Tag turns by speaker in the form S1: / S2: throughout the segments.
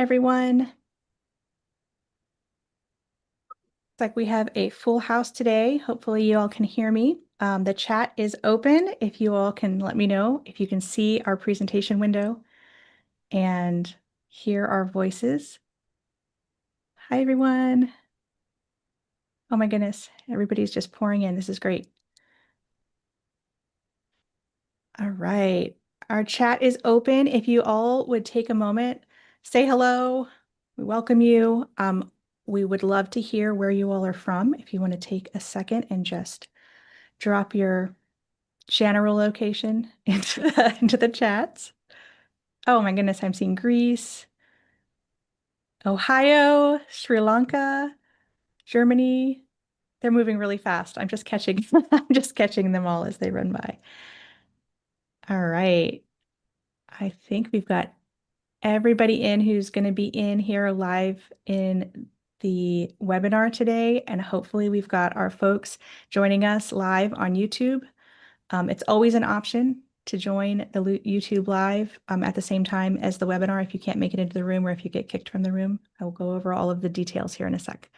S1: everyone. Looks like we have a full house today. Hopefully you all can hear me. The chat is open. If you all can let me know if you can see our presentation window and hear our voices. Hi, everyone. Oh my goodness, everybody's just pouring in. This is great. All right, our chat is open. If you all would take a moment, say hello. We welcome you. We would love to hear where you all are from. If you want to take a second and just drop your general location into the chats. Oh my goodness, I'm seeing Greece, Ohio, Sri Lanka, Germany. They're moving really fast. I'm just catching I'm just catching them all as they run by. All right. I think we've got everybody in who's going to be in here live in the webinar today, and hopefully we've got our folks joining us live on YouTube. It's always an option to join the YouTube live at the same time as the webinar if you can't make it into the room or if you get kicked from the room. I will go over all of the details here in a sec.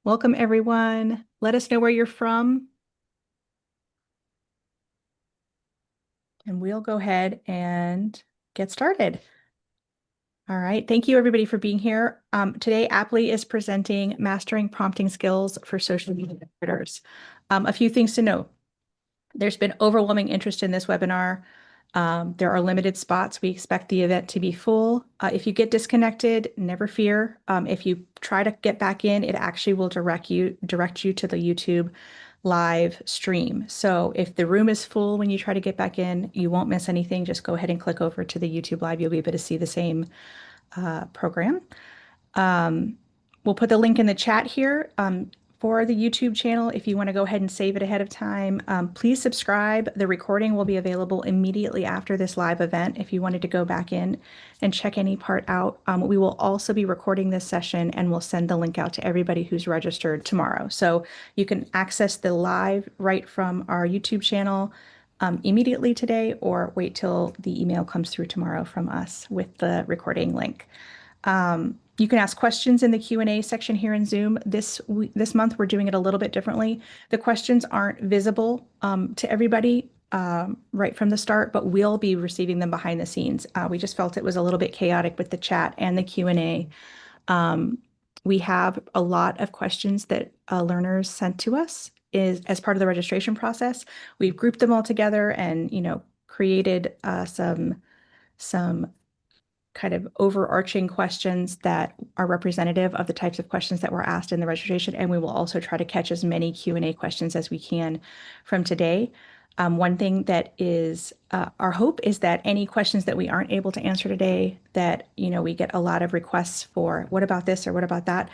S1: Welcome, everyone. Let us know where you're from. And we'll go ahead and get started. All right. Thank you, everybody, for being here. Today, Aptly is presenting Mastering Prompting Skills for Social Media Marketers. A few things to note. There's been overwhelming interest in this webinar. There are limited spots. We expect the event to be full. If you get disconnected, never fear. If you try to get back in, it actually will direct you to the YouTube live stream. So if the room is full when you try to get back in, you won't miss anything. Just go ahead and click over to the YouTube live. You'll be able to see the same program. We'll put the link in the chat here for the YouTube channel. If you want to go ahead and save it ahead of time, please subscribe. The recording will be available immediately after this live event if you wanted to go back in and check any part out. We will also be recording this session and we'll send the link out to everybody who's registered tomorrow. So you can access the live right from our YouTube channel immediately today, or wait till the email comes through tomorrow from us with the recording link. You can ask questions in the Q&A section here in Zoom. This month, we're doing it a little bit differently. The questions aren't visible to everybody right from the start, but we'll be receiving them behind the scenes. We just felt it was a little bit chaotic with the chat and the Q&A. We have a lot of questions that learners sent to us as part of the registration process. We've grouped them all together and, created some kind of overarching questions that are representative of the types of questions that were asked in the registration. And we will also try to catch as many Q&A questions as we can from today. One thing that is our hope is that any questions that we aren't able to answer today, that, we get a lot of requests for, what about this or what about that?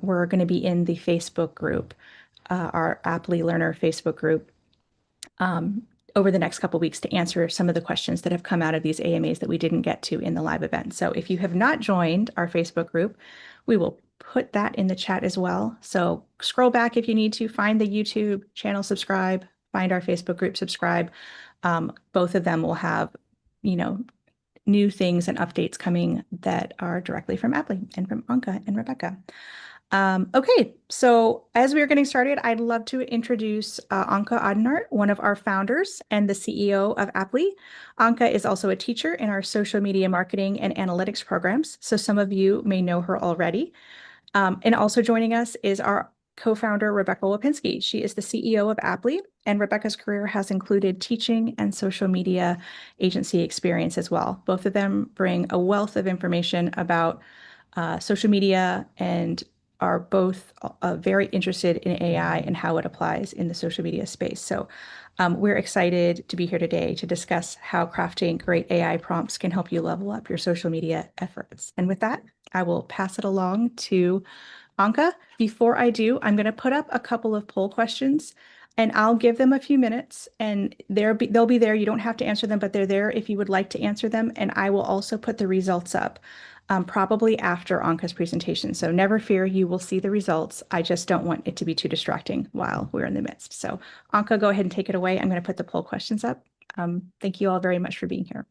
S1: We're going to be in the Facebook group, our Aptly Learner Facebook group, over the next couple of weeks to answer some of the questions that have come out of these AMAs that we didn't get to in the live event. So if you have not joined our Facebook group, we will put that in the chat as well. So scroll back if you need to, find the YouTube channel, subscribe, find our Facebook group, subscribe. Both of them will have, new things and updates coming that are directly from Aptly and from Anka and Rebecca. Okay, so as we are getting started, I'd love to introduce Anka Adenart, one of our founders and the CEO of Aptly. Anka is also a teacher in our social media marketing and analytics programs, so some of you may know her already. And also joining us is our co-founder, Rebecca Lipinski. She is the CEO of Aptly, and Rebecca's career has included teaching and social media agency experience as well. Both of them bring a wealth of information about social media and are both very interested in AI and how it applies in the social media space. So we're excited to be here today to discuss how crafting great AI prompts can help you level up your social media efforts. And with that, I will pass it along to Anka. Before I do, I'm going to put up a couple of poll questions and I'll give them a few minutes and they'll be there. You don't have to answer them, but they're there if you would like to answer them. And I will also put the results up probably after Anka's presentation. So never fear, you will see the results. I just don't want it to be too distracting while we're in the midst. So Anka, go ahead and take it away. I'm going to put the poll questions up. Thank you all very much for being here.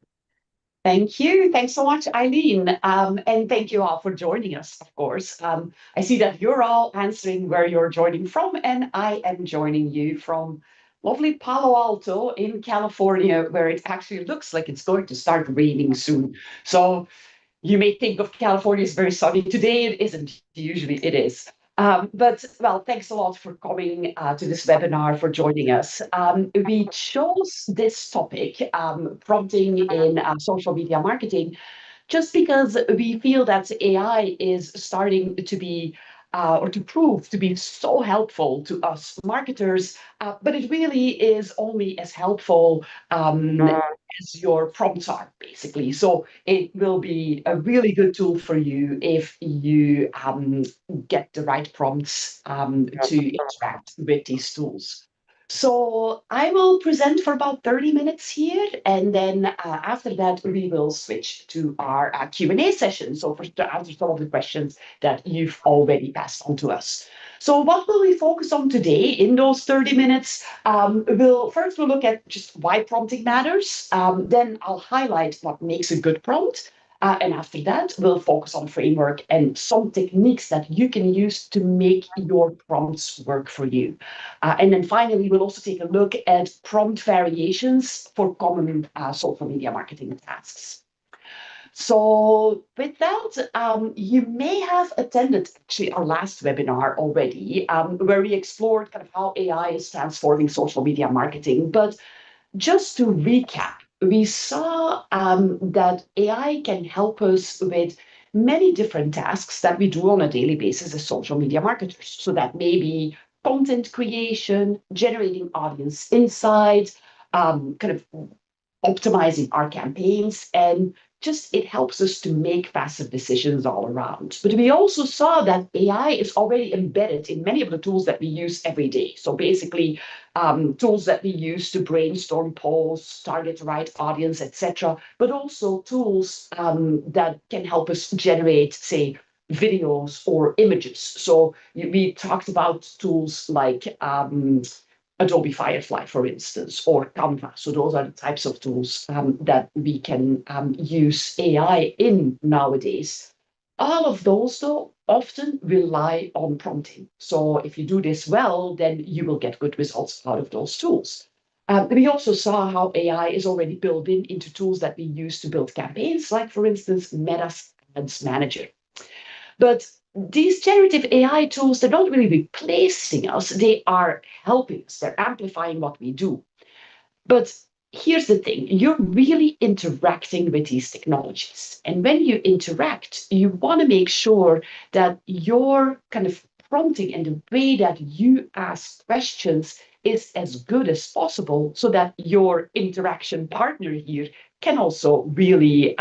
S2: Thank you. Thanks so much, Eileen. And thank you all for joining us, of course. I see that you're all answering where you're joining from, and I am joining you from lovely Palo Alto in California, where it actually looks like it's going to start raining soon. So you may think of California as very sunny. Today it isn't. Usually it is. But well, thanks a lot for coming to this webinar, for joining us. We chose this topic, prompting in social media marketing, just because we feel that AI is starting to be or to prove to be so helpful to us marketers, but it really is only as helpful as your prompts are, basically. So it will be a really good tool for you if you get the right prompts to interact with these tools. So I will present for about 30 minutes here, and then after that, we will switch to our Q&A session. So to answer some of the questions that you've already passed on to us. So what will we focus on today in those 30 minutes? We'll look at just why prompting matters. Then I'll highlight what makes a good prompt. And after that, we'll focus on framework and some techniques that you can use to make your prompts work for you. And then finally, we'll also take a look at prompt variations for common social media marketing tasks. So with that, you may have attended actually our last webinar already, where we explored kind of how AI is transforming social media marketing. But just to recap, we saw that AI can help us with many different tasks that we do on a daily basis as social media marketers. So that may be content creation, generating audience insights, kind of optimizing our campaigns, and just it helps us to make faster decisions all around. But we also saw that AI is already embedded in many of the tools that we use every day. So basically, tools that we use to brainstorm posts, target the right audience, etc. But also tools that can help us generate, say, videos or images. So we talked about tools like Adobe Firefly, for instance, or Canva. So those are the types of tools that we can use AI in nowadays. All of those, though, often rely on prompting. So if you do this well, then you will get good results out of those tools. We also saw how AI is already built into tools that we use to build campaigns, like, for instance, Meta's Ads Manager. But these generative AI tools, they're not really replacing us, they are helping us, they're amplifying what we do. But here's the thing, you're really interacting with these technologies. And when you interact, you want to make sure that your kind of prompting and the way that you ask questions is as good as possible so that your interaction partner here can also really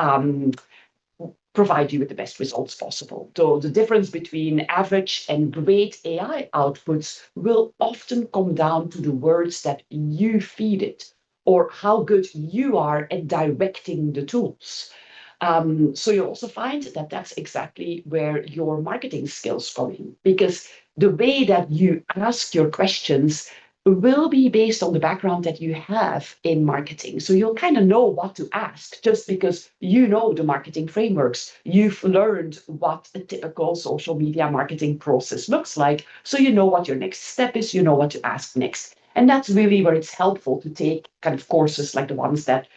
S2: provide you with the best results possible. So the difference between average and great AI outputs will often come down to the words that you feed it or how good you are at directing the tools. So you'll also find that that's exactly where your marketing skills come in, because the way that you ask your questions will be based on the background that you have in marketing. So you'll kind of know what to ask just because you know the marketing frameworks. You've learned what a typical social media marketing process looks like. So you know what your next step is, you know what to ask next. And that's really where it's helpful to take kind of courses like the ones that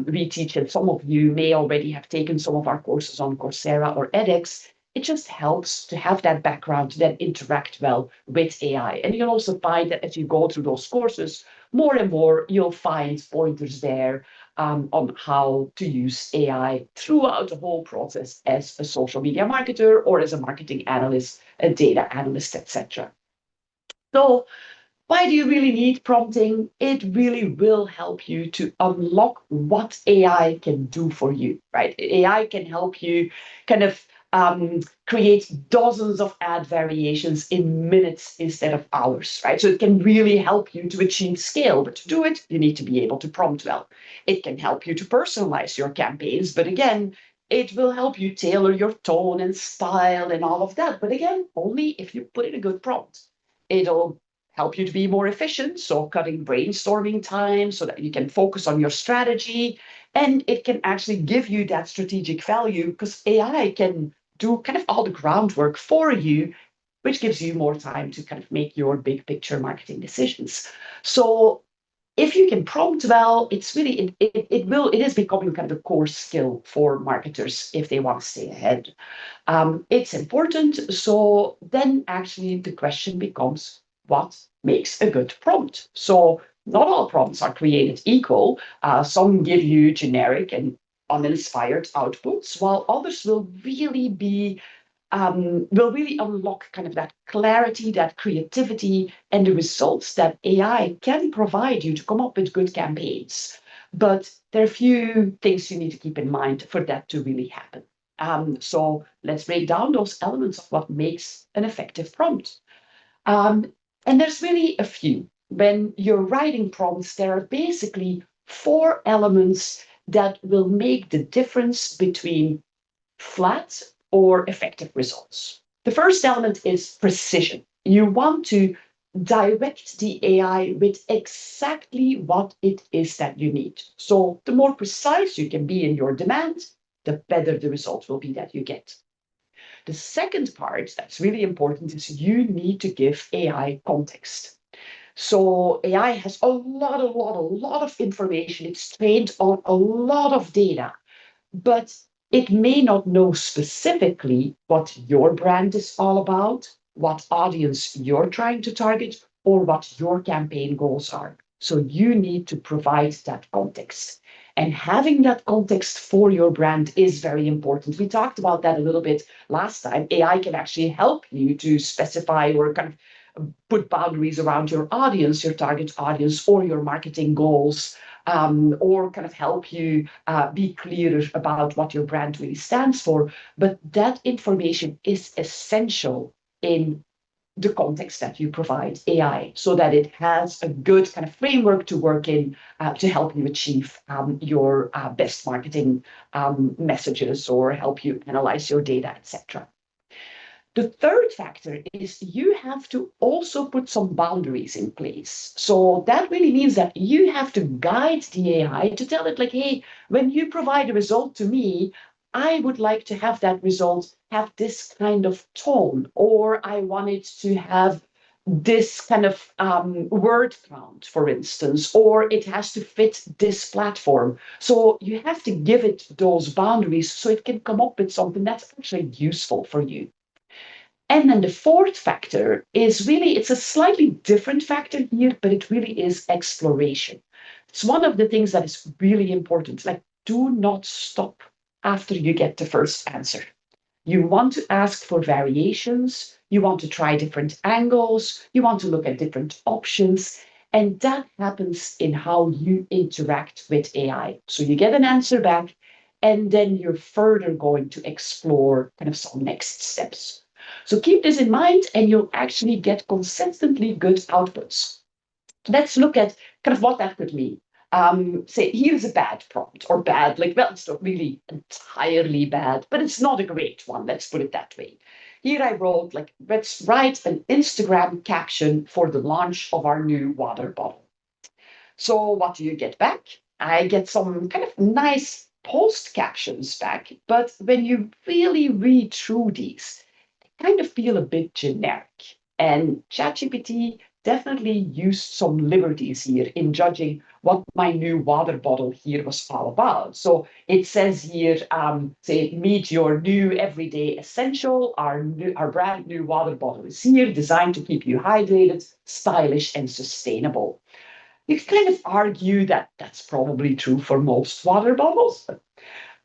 S2: we teach. And some of you may already have taken some of our courses on Coursera or edX. It just helps to have that background to then interact well with AI. And you'll also find that as you go through those courses, more and more you'll find pointers there on how to use AI throughout the whole process as a social media marketer or as a marketing analyst, a data analyst, etc. So why do you really need prompting? It really will help you to unlock what AI can do for you, right? AI can help you kind of create dozens of ad variations in minutes instead of hours, right? So it can really help you to achieve scale, but to do it, you need to be able to prompt well. It can help you to personalize your campaigns, but again, it will help you tailor your tone and style and all of that. But again, only if you put in a good prompt. It'll help you to be more efficient, so cutting brainstorming time so that you can focus on your strategy. And it can actually give you that strategic value because AI can do kind of all the groundwork for you, which gives you more time to kind of make your big picture marketing decisions. So if you can prompt well, it's really it is becoming kind of a core skill for marketers if they want to stay ahead. It's important. So then actually the question becomes, what makes a good prompt? So not all prompts are created equal. Some give you generic and uninspired outputs, while others will really unlock kind of that clarity, that creativity, and the results that AI can provide you to come up with good campaigns. But there are a few things you need to keep in mind for that to really happen. So let's break down those elements of what makes an effective prompt. Um, and there's really a few. When you're writing prompts, there are basically four elements that will make the difference between flat or effective results. The first element is precision. You want to direct the AI with exactly what it is that you need. So the more precise you can be in your demand, the better the result will be that you get. The second part that's really important is you need to give AI context. So AI has a lot of information. It's trained on a lot of data, but it may not know specifically what your brand is all about, what audience you're trying to target, or what your campaign goals are. So you need to provide that context. And having that context for your brand is very important. We talked about that a little bit last time. AI can actually help you to specify or kind of put boundaries around your audience, your target audience, or your marketing goals, or kind of help you be clearer about what your brand really stands for. But that information is essential in the context that you provide AI so that it has a good kind of framework to work in to help you achieve your best marketing messages or help you analyze your data, etc. The third factor is you have to also put some boundaries in place. So that really means that you have to guide the AI to tell it, like, hey, when you provide a result to me, I would like to have that result have this kind of tone, or I want it to have this kind of word count, for instance, or it has to fit this platform. So you have to give it those boundaries so it can come up with something that's actually useful for you. And then the fourth factor is really, it's a slightly different factor here, but it really is exploration. It's one of the things that is really important. Like, do not stop after you get the first answer. You want to ask for variations, you want to try different angles, you want to look at different options, and that happens in how you interact with AI. So you get an answer back, and then you're further going to explore kind of some next steps. So keep this in mind, and you'll actually get consistently good outputs. Let's look at kind of what that could mean. Say, here's a bad prompt or bad, like, well, it's not really entirely bad, but it's not a great one. Let's put it that way. Here I wrote, like, let's write an Instagram caption for the launch of our new water bottle. So what do you get back? I get some kind of nice post captions back, but when you really read through these, kind of feel a bit generic. And ChatGPT definitely used some liberties here in judging what my new water bottle here was all about. So it says here, say, meet your new everyday essential. Our brand new water bottle is here, designed to keep you hydrated, stylish, and sustainable. You can kind of argue that that's probably true for most water bottles.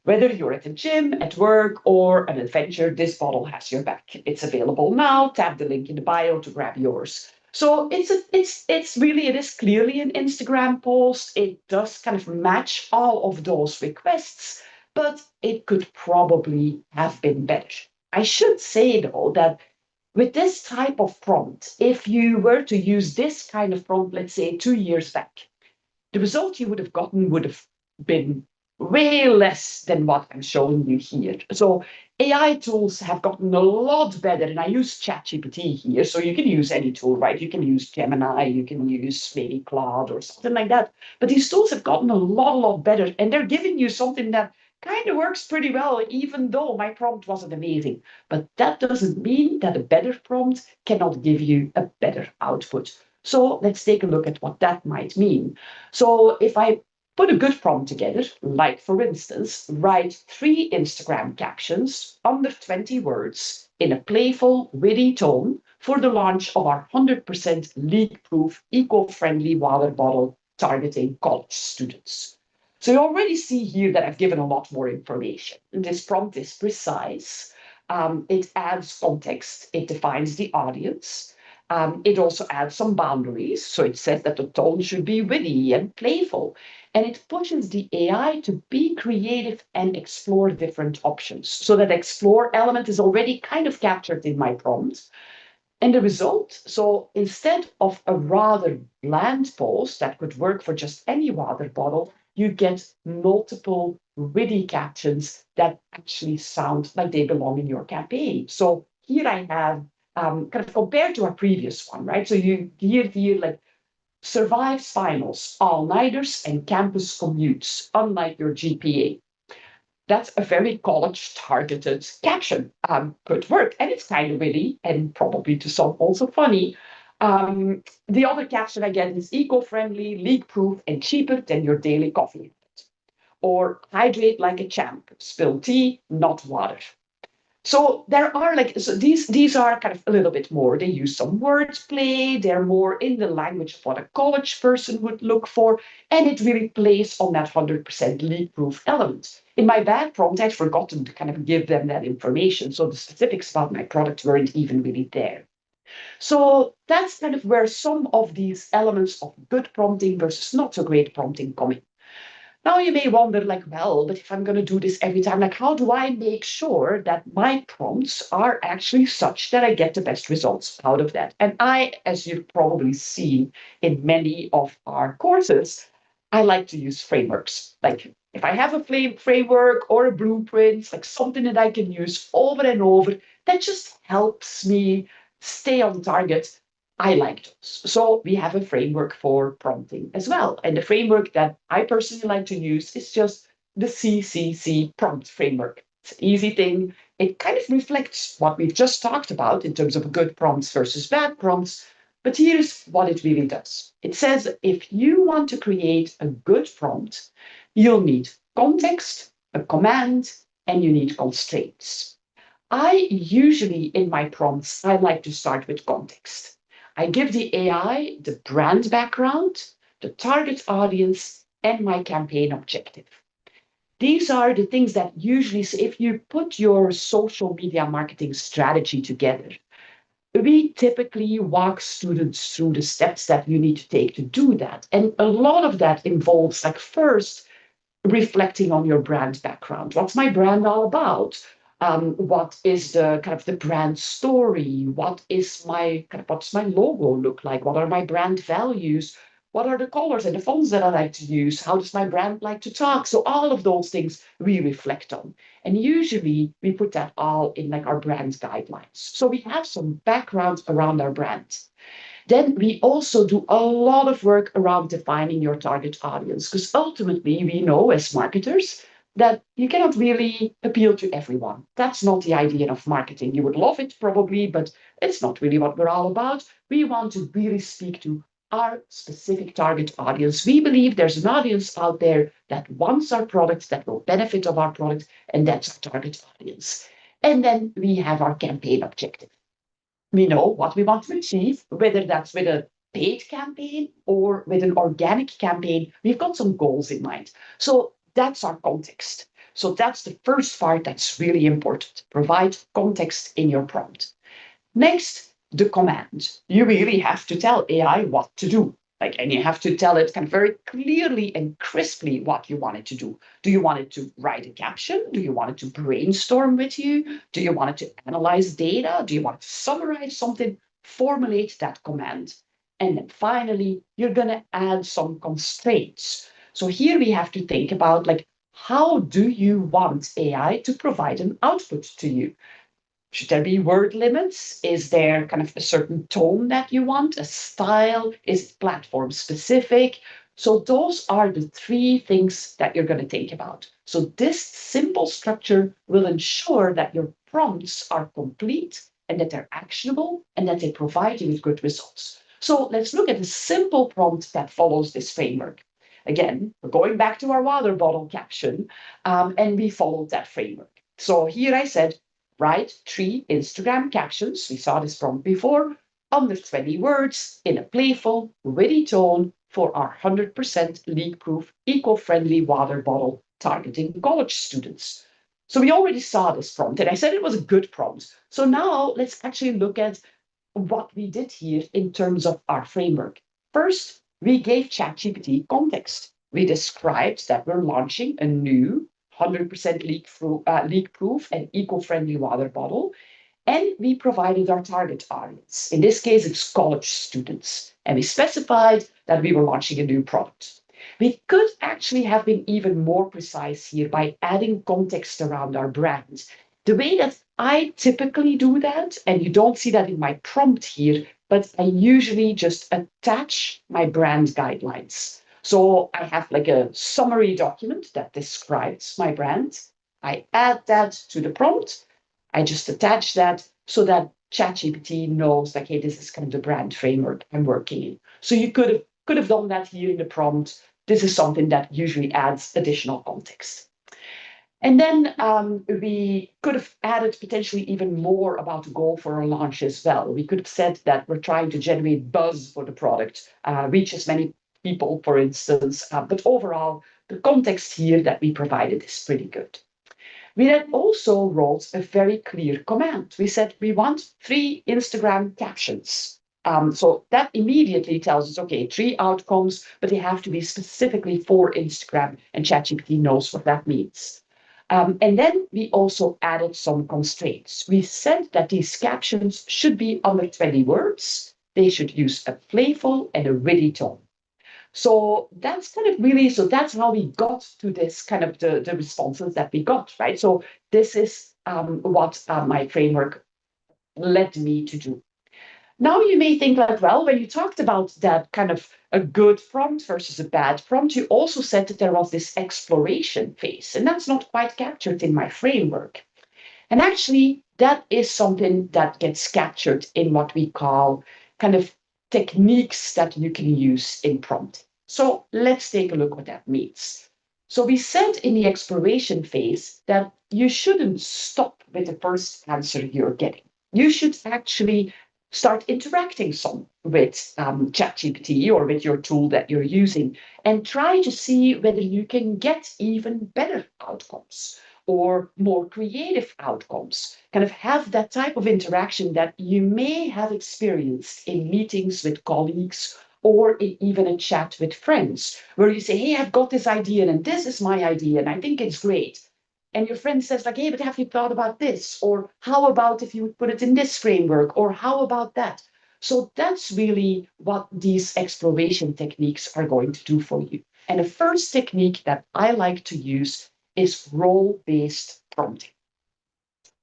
S2: Whether you're at the gym, at work, or an adventure, this bottle has your back. It's available now. Tap the link in the bio to grab yours. So it is clearly an Instagram post. It does kind of match all of those requests, but it could probably have been better. I should say though that with this type of prompt, if you were to use this kind of prompt, let's say 2 years back, the result you would have gotten would have been way less than what I'm showing you here. So AI tools have gotten a lot better, and I use ChatGPT here, so you can use any tool, right? You can use Gemini, you can use maybe Claude or something like that. But these tools have gotten a lot better, and they're giving you something that kind of works pretty well, even though my prompt wasn't amazing. But that doesn't mean that a better prompt cannot give you a better output. So let's take a look at what that might mean. So if I put a good prompt together, like for instance, write 3 Instagram captions under 20 words in a playful, witty tone for the launch of our 100% leak-proof, eco-friendly water bottle targeting college students. So you already see here that I've given a lot more information. This prompt is precise. It adds context. It defines the audience. It also adds some boundaries. So it says that the tone should be witty and playful. And it pushes the AI to be creative and explore different options. So that explore element is already kind of captured in my prompt. And the result, so instead of a rather bland post that could work for just any water bottle, you get multiple witty captions that actually sound like they belong in your campaign. So here I have kind of compared to our previous one, right? So you here like survives finals, all-nighters, and campus commutes, unlike your GPA. That's a very college targeted caption. Could work. And it's kind of witty and probably to some also funny. The other caption I get is eco friendly, leak proof, and cheaper than your daily coffee. Or hydrate like a champ, spill tea, not water. So there are like so these are kind of a little bit more. They use some wordplay. They're more in the language of what a college person would look for, and it really plays on that 100% leak-proof element. In my bad prompt, I'd forgotten to kind of give them that information, so the specifics about my product weren't even really there. So that's kind of where some of these elements of good prompting versus not so great prompting come in. Now you may wonder, like, well, but if I'm going to do this every time, like, how do I make sure that my prompts are actually such that I get the best results out of that? And I, as you've probably seen in many of our courses, I like to use frameworks. Like, if I have a framework or a blueprint, like something that I can use over and over, that just helps me stay on target. I like those. So we have a framework for prompting as well. And the framework that I personally like to use is just the CCC prompt framework. It's an easy thing. It kind of reflects what we've just talked about in terms of good prompts versus bad prompts. But here's what it really does. It says if you want to create a good prompt, you'll need context, a command, and you need constraints. I usually, in my prompts, I like to start with context. I give the AI the brand background, the target audience, and my campaign objective. These are the things that usually, if you put your social media marketing strategy together, we typically walk students through the steps that you need to take to do that. And a lot of that involves, like, first, reflecting on your brand background. What's my brand all about? What is the kind of the brand story? What's my logo look like? What are my brand values? What are the colors and the fonts that I like to use? How does my brand like to talk? So all of those things we reflect on. And usually we put that all in like our brand guidelines. So we have some background around our brand. Then we also do a lot of work around defining your target audience, because ultimately we know as marketers that you cannot really appeal to everyone. That's not the idea of marketing. You would love it probably, but it's not really what we're all about. We want to really speak to our specific target audience. We believe there's an audience out there that wants our product, that will benefit of our product, and that's our target audience. And then we have our campaign objective. We know what we want to achieve, whether that's with a paid campaign or with an organic campaign. We've got some goals in mind. So that's our context. So that's the first part that's really important. Provide context in your prompt. Next, the command. You really have to tell AI what to do. Like, and you have to tell it kind of very clearly and crisply what you want it to do. Do you want it to write a caption? Do you want it to brainstorm with you? Do you want it to analyze data? Do you want it to summarize something? Formulate that command. And then finally, you're going to add some constraints. So here we have to think about, like, how do you want AI to provide an output to you? Should there be word limits? Is there kind of a certain tone that you want, a style? Is it platform specific? So those are the three things that you're going to think about. So this simple structure will ensure that your prompts are complete and that they're actionable and that they provide you with good results. So let's look at a simple prompt that follows this framework. Again, we're going back to our water bottle caption, and we followed that framework. So here I said, write 3 Instagram captions. We saw this prompt before, under 20 words in a playful, witty tone for our 100% leak-proof, eco-friendly water bottle targeting college students. So we already saw this prompt, and I said it was a good prompt. So now let's actually look at what we did here in terms of our framework. First, we gave ChatGPT context. We described that we're launching a new 100% leak-proof and eco-friendly water bottle. And we provided our target audience. In this case, it's college students. And we specified that we were launching a new product. We could actually have been even more precise here by adding context around our brand. The way that I typically do that, and you don't see that in my prompt here, but I usually just attach my brand guidelines. So I have like a summary document that describes my brand. I add that to the prompt. I just attach that so that ChatGPT knows that, hey, this is kind of the brand framework I'm working in. So you could have done that here in the prompt. This is something that usually adds additional context. And then we could have added potentially even more about the goal for our launch as well. We could have said that we're trying to generate buzz for the product, reach as many people, for instance. But overall, the context here that we provided is pretty good. We then also wrote a very clear command. We said we want 3 Instagram captions. So that immediately tells us, okay, 3 outcomes, but they have to be specifically for Instagram, and ChatGPT knows what that means. And then we also added some constraints. We said that these captions should be under 20 words. They should use a playful and a witty tone. So that's kind of really, so that's how we got to this kind of the responses that we got, right? So this is what my framework led me to do. Now you may think like, well, when you talked about that kind of a good prompt versus a bad prompt, you also said that there was this exploration phase, and that's not quite captured in my framework. And actually, that is something that gets captured in what we call kind of techniques that you can use in prompting. So let's take a look what that means. So we said in the exploration phase that you shouldn't stop with the first answer you're getting. You should actually start interacting some with ChatGPT or with your tool that you're using and try to see whether you can get even better outcomes or more creative outcomes, kind of have that type of interaction that you may have experienced in meetings with colleagues or in even a chat with friends, where you say, hey, I've got this idea and this is my idea and I think it's great. And your friend says like, hey, but have you thought about this? Or how about if you would put it in this framework? Or how about that? So that's really what these exploration techniques are going to do for you. And the first technique that I like to use is role-based prompting.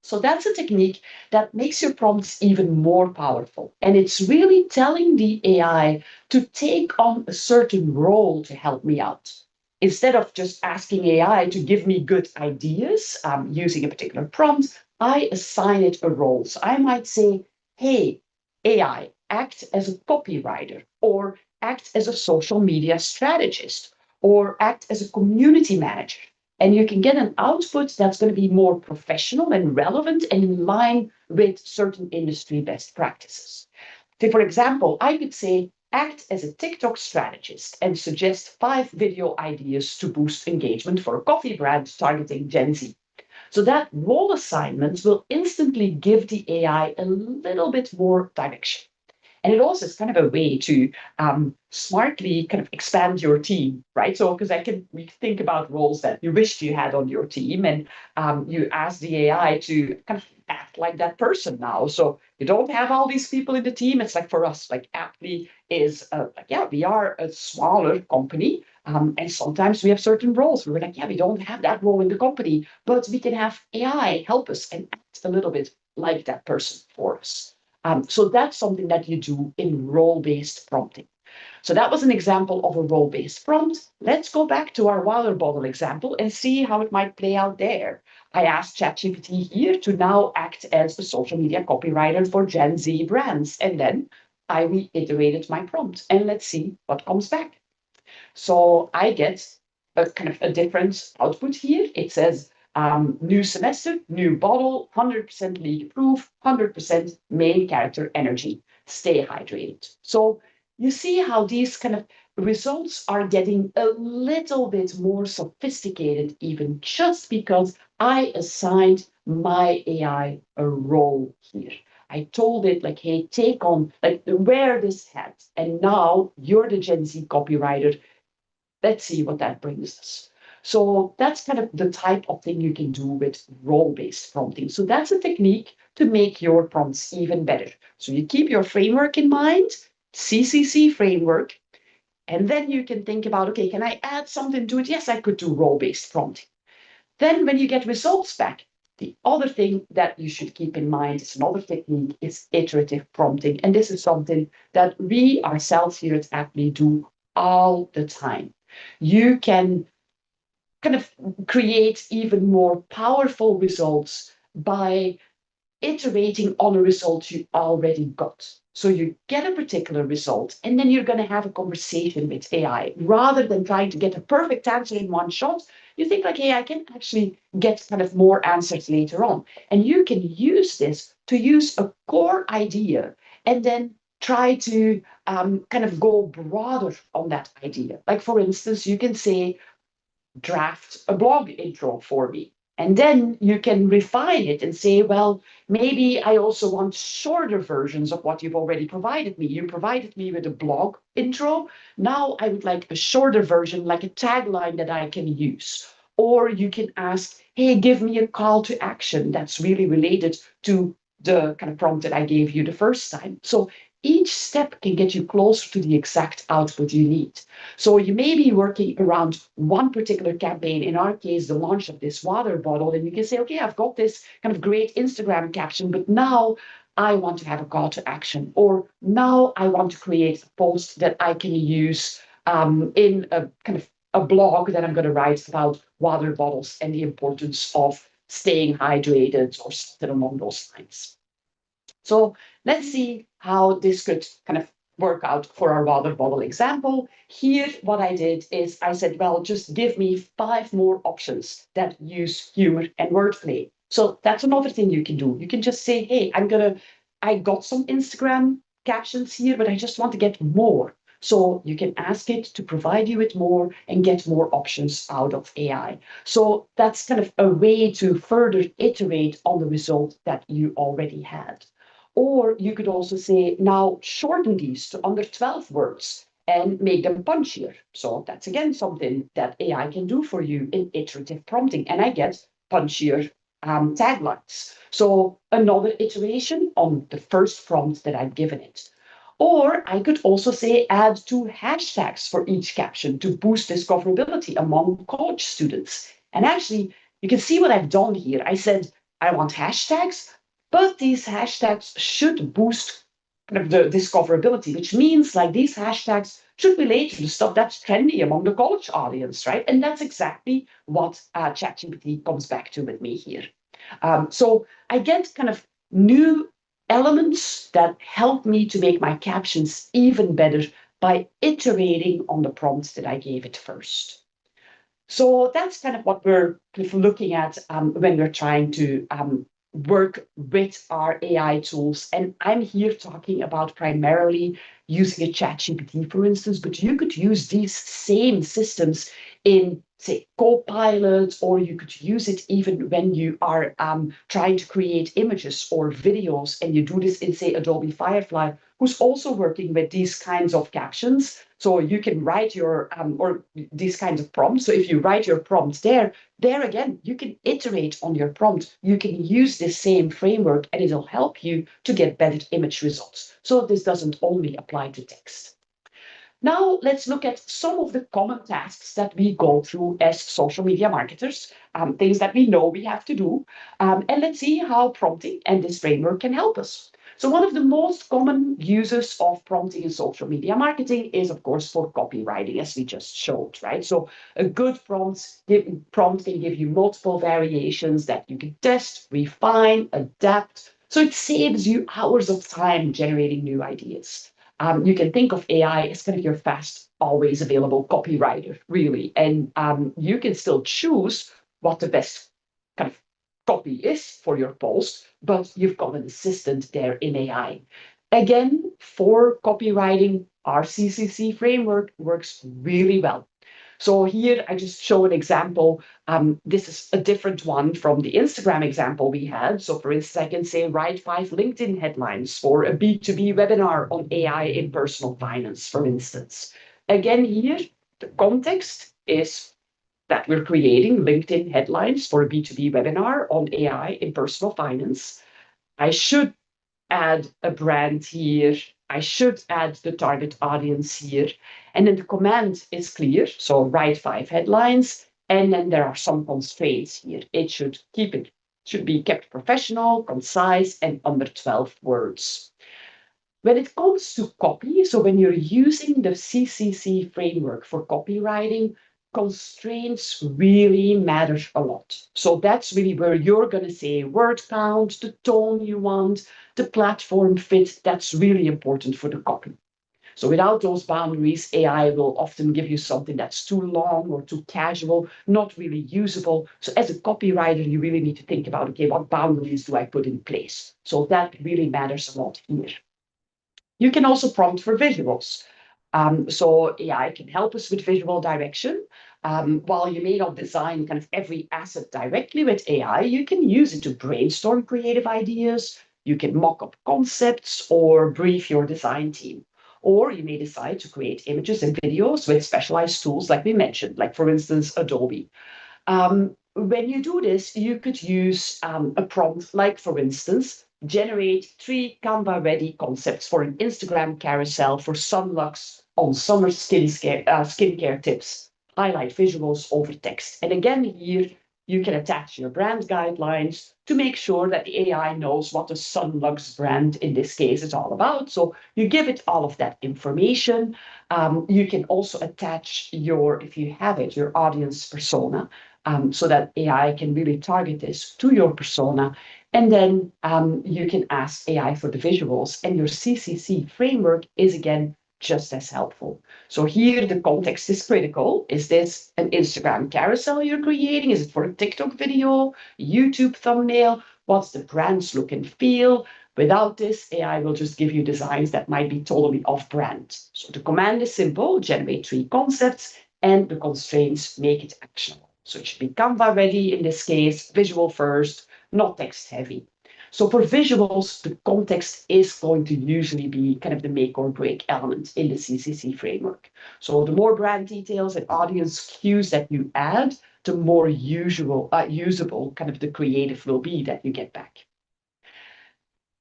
S2: So that's a technique that makes your prompts even more powerful. And it's really telling the AI to take on a certain role to help me out. Instead of just asking AI to give me good ideas using a particular prompt, I assign it a role. So I might say, hey, AI, act as a copywriter, or act as a social media strategist, or act as a community manager. And you can get an output that's going to be more professional and relevant and in line with certain industry best practices. So for example, I could say, act as a TikTok strategist and suggest 5 video ideas to boost engagement for a coffee brand targeting Gen Z. So that role assignment will instantly give the AI a little bit more direction. And it also is kind of a way to smartly kind of expand your team, right? So, because we think about roles that you wished you had on your team, and you ask the AI to kind of act like that person now. So you don't have all these people in the team. It's like for us, like Aptly is, like, yeah, we are a smaller company. And sometimes we have certain roles. We're like, yeah, we don't have that role in the company, but we can have AI help us and act a little bit like that person for us. So that's something that you do in role-based prompting. So that was an example of a role-based prompt. Let's go back to our water bottle example and see how it might play out there. I asked ChatGPT here to now act as the social media copywriter for Gen Z brands. And then I reiterated my prompt and let's see what comes back. So I get a kind of a different output here. It says new semester, new bottle, 100% leak proof, 100% main character energy. Stay hydrated. So you see how these kind of results are getting a little bit more sophisticated, even just because I assigned my AI a role here. I told it like, hey, take on, like, wear this hat. And now you're the Gen Z copywriter. Let's see what that brings us. So that's kind of the type of thing you can do with role-based prompting. So that's a technique to make your prompts even better. So you keep your framework in mind, CCC framework, and then you can think about, okay, can I add something to it? Yes, I could do role-based prompting. Then when you get results back, the other thing that you should keep in mind is another technique is iterative prompting. And this is something that we ourselves here at Aptly do all the time. You can kind of create even more powerful results by iterating on a result you already got. So you get a particular result, and then you're going to have a conversation with AI. Rather than trying to get a perfect answer in one shot, you think like, hey, I can actually get kind of more answers later on. And you can use this to use a core idea and then try to kind of go broader on that idea. Like, for instance, you can say, draft a blog intro for me. And then you can refine it and say, well, maybe I also want shorter versions of what you've already provided me. You provided me with a blog intro. Now I would like a shorter version, like a tagline that I can use. Or you can ask, hey, give me a call to action that's really related to the kind of prompt that I gave you the first time. So each step can get you closer to the exact output you need. So you may be working around one particular campaign, in our case, the launch of this water bottle, and you can say, okay, I've got this kind of great Instagram caption, but now I want to have a call to action, or now I want to create a post that I can use in a kind of a blog that I'm going to write about water bottles and the importance of staying hydrated or something along those lines. So let's see how this could kind of work out for our water bottle example. Here, what I did is I said, well, just give me 5 more options that use humor and wordplay. So that's another thing you can do. You can just say, hey, I got some Instagram captions here, but I just want to get more. So you can ask it to provide you with more and get more options out of AI. So that's kind of a way to further iterate on the result that you already had. Or you could also say, now shorten these to under 12 words and make them punchier. So that's again something that AI can do for you in iterative prompting. And I get punchier taglines. So another iteration on the first prompt that I've given it. Or I could also say add 2 hashtags for each caption to boost discoverability among college students. And actually, you can see what I've done here. I said, I want hashtags, but these hashtags should boost kind of the discoverability, which means like these hashtags should relate to the stuff that's trendy among the college audience, right? And that's exactly what ChatGPT comes back to with me here. So I get kind of new elements that help me to make my captions even better by iterating on the prompts that I gave it first. So that's kind of what we're looking at when we're trying to work with our AI tools. And I'm here talking about primarily using a ChatGPT, for instance, but you could use these same systems in, say, Copilot, or you could use it even when you are trying to create images or videos, and you do this in, say, Adobe Firefly, who's also working with these kinds of captions. So you can write your, or these kinds of prompts. So if you write your prompt there again, you can iterate on your prompt. You can use this same framework and it'll help you to get better image results. So this doesn't only apply to text. Now let's look at some of the common tasks that we go through as social media marketers, things that we know we have to do, and let's see how prompting and this framework can help us. So one of the most common uses of prompting in social media marketing is, of course, for copywriting, as we just showed, right? So a good prompt can give you multiple variations that you can test, refine, adapt. So it saves you hours of time generating new ideas. You can think of AI as kind of your fast, always available copywriter, really. And you can still choose what the best kind of copy is for your post, but you've got an assistant there in AI. Again, for copywriting, our CCC framework works really well. So here I just show an example. This is a different one from the Instagram example we had. So for instance, I can say write 5 LinkedIn headlines for a B2B webinar on AI in personal finance, for instance. Again, here, the context is that we're creating LinkedIn headlines for a B2B webinar on AI in personal finance. I should add a brand here. I should add the target audience here. And then the command is clear. So write 5 headlines. And then there are some constraints here. Should be kept professional, concise, and under 12 words. When it comes to copy, so when you're using the CCC framework for copywriting, constraints really matter a lot. So that's really where you're going to say word count, the tone you want, the platform fit. That's really important for the copy. So without those boundaries, AI will often give you something that's too long or too casual, not really usable. So as a copywriter, you really need to think about, okay, what boundaries do I put in place? So that really matters a lot here. You can also prompt for visuals. So AI can help us with visual direction. While you may not design kind of every asset directly with AI, you can use it to brainstorm creative ideas. You can mock up concepts or brief your design team. Or you may decide to create images and videos with specialized tools like we mentioned, like for instance, Adobe. When you do this, you could use a prompt like, for instance, generate 3 Canva-ready concepts for an Instagram carousel for sunlux on summer skincare tips. Highlight visuals over text. And again, here you can attach your brand guidelines to make sure that the AI knows what the Sunlux brand in this case is all about. So you give it all of that information. You can also attach if you have it, your audience persona, so that AI can really target this to your persona. And then you can ask AI for the visuals, and your CCC framework is again just as helpful. So here the context is critical. Is this an Instagram carousel you're creating? Is it for a TikTok video, YouTube thumbnail? What's the brand's look and feel? Without this, AI will just give you designs that might be totally off brand. So the command is simple, generate 3 concepts, and the constraints make it actionable. So it should be Canva ready in this case, visual first, not text heavy. So for visuals, the context is going to usually be kind of the make or break element in the CCC framework. So the more brand details and audience cues that you add, the more usable kind of the creative will be that you get back.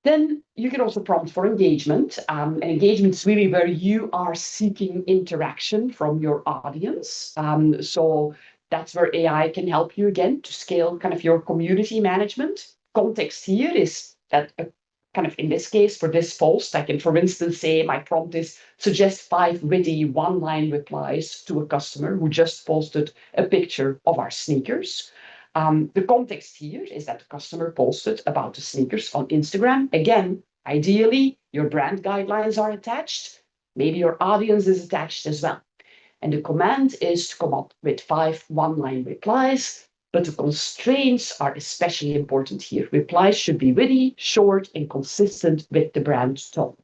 S2: Then you can also prompt for engagement. And engagement is really where you are seeking interaction from your audience. So that's where AI can help you again to scale kind of your community management. Context here is that kind of in this case for this post, I can, for instance, say my prompt is suggest 5 witty one-line replies to a customer who just posted a picture of our sneakers. The context here is that the customer posted about the sneakers on Instagram. Again, ideally, your brand guidelines are attached. Maybe your audience is attached as well. And the command is to come up with 5 one-line replies, but the constraints are especially important here. Replies should be witty, short, and consistent with the brand tone.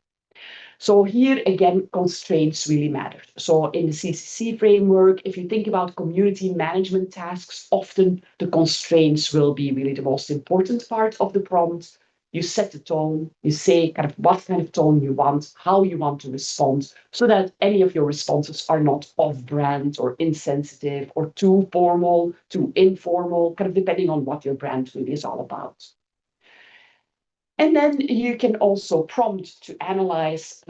S2: So here again, constraints really matter. So in the CCC framework, if you think about community management tasks, often the constraints will be really the most important part of the prompt. You set the tone, you say kind of what kind of tone you want, how you want to respond, so that any of your responses are not off-brand or insensitive or too formal, too informal, kind of depending on what your brand really is all about. And then you can also prompt to analyze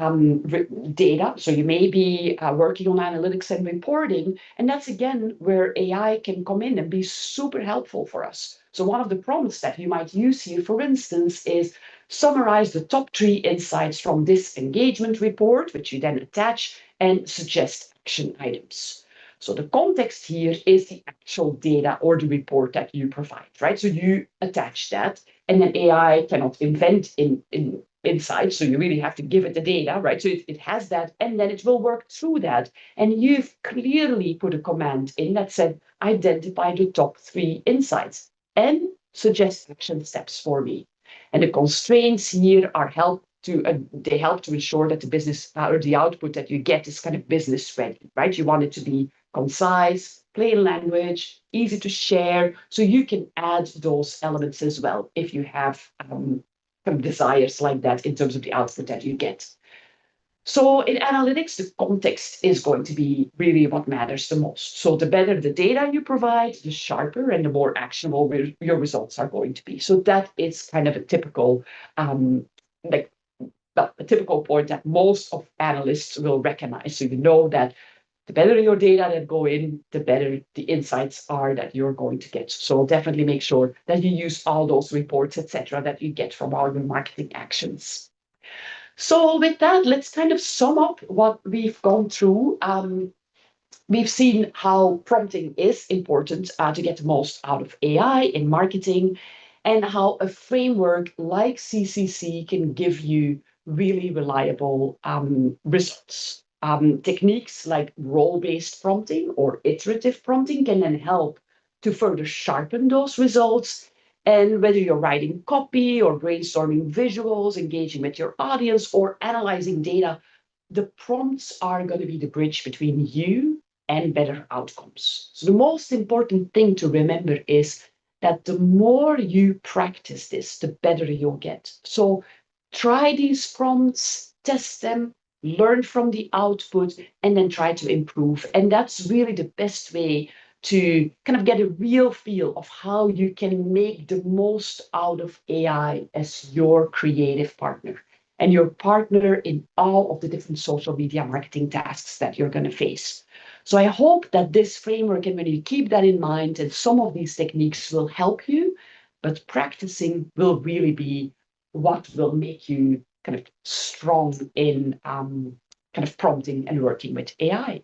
S2: data. So you may be working on analytics and reporting, and that's again where AI can come in and be super helpful for us. So one of the prompts that you might use here, for instance, is summarize the top 3 insights from this engagement report, which you then attach and suggest action items. So the context here is the actual data or the report that you provide, right? So you attach that, and then AI cannot invent in insights. So you really have to give it the data, right? So it has that, and then it will work through that. And you've clearly put a command in that said, identify the top 3 insights and suggest action steps for me. And the constraints here are they help to ensure that the business or the output that you get is kind of business ready, right? You want it to be concise, plain language, easy to share. So you can add those elements as well if you have some desires like that in terms of the output that you get. So in analytics, the context is going to be really what matters the most. So the better the data you provide, the sharper and the more actionable your results are going to be. So that is kind of a typical, like a typical point that most of analysts will recognize. So you know that the better your data that go in, the better the insights are that you're going to get. So definitely make sure that you use all those reports, etc., that you get from all your marketing actions. So with that, let's kind of sum up what we've gone through. We've seen how prompting is important to get the most out of AI in marketing, and how a framework like CCC can give you really reliable results. Techniques like role-based prompting or iterative prompting can then help to further sharpen those results. And whether you're writing copy or brainstorming visuals, engaging with your audience, or analyzing data, the prompts are going to be the bridge between you and better outcomes. So the most important thing to remember is that the more you practice this, the better you'll get. So try these prompts, test them, learn from the output, and then try to improve. And that's really the best way to kind of get a real feel of how you can make the most out of AI as your creative partner and your partner in all of the different social media marketing tasks that you're going to face. So I hope that this framework, and when you keep that in mind, and some of these techniques will help you, but practicing will really be what will make you kind of strong in kind of prompting and working with AI.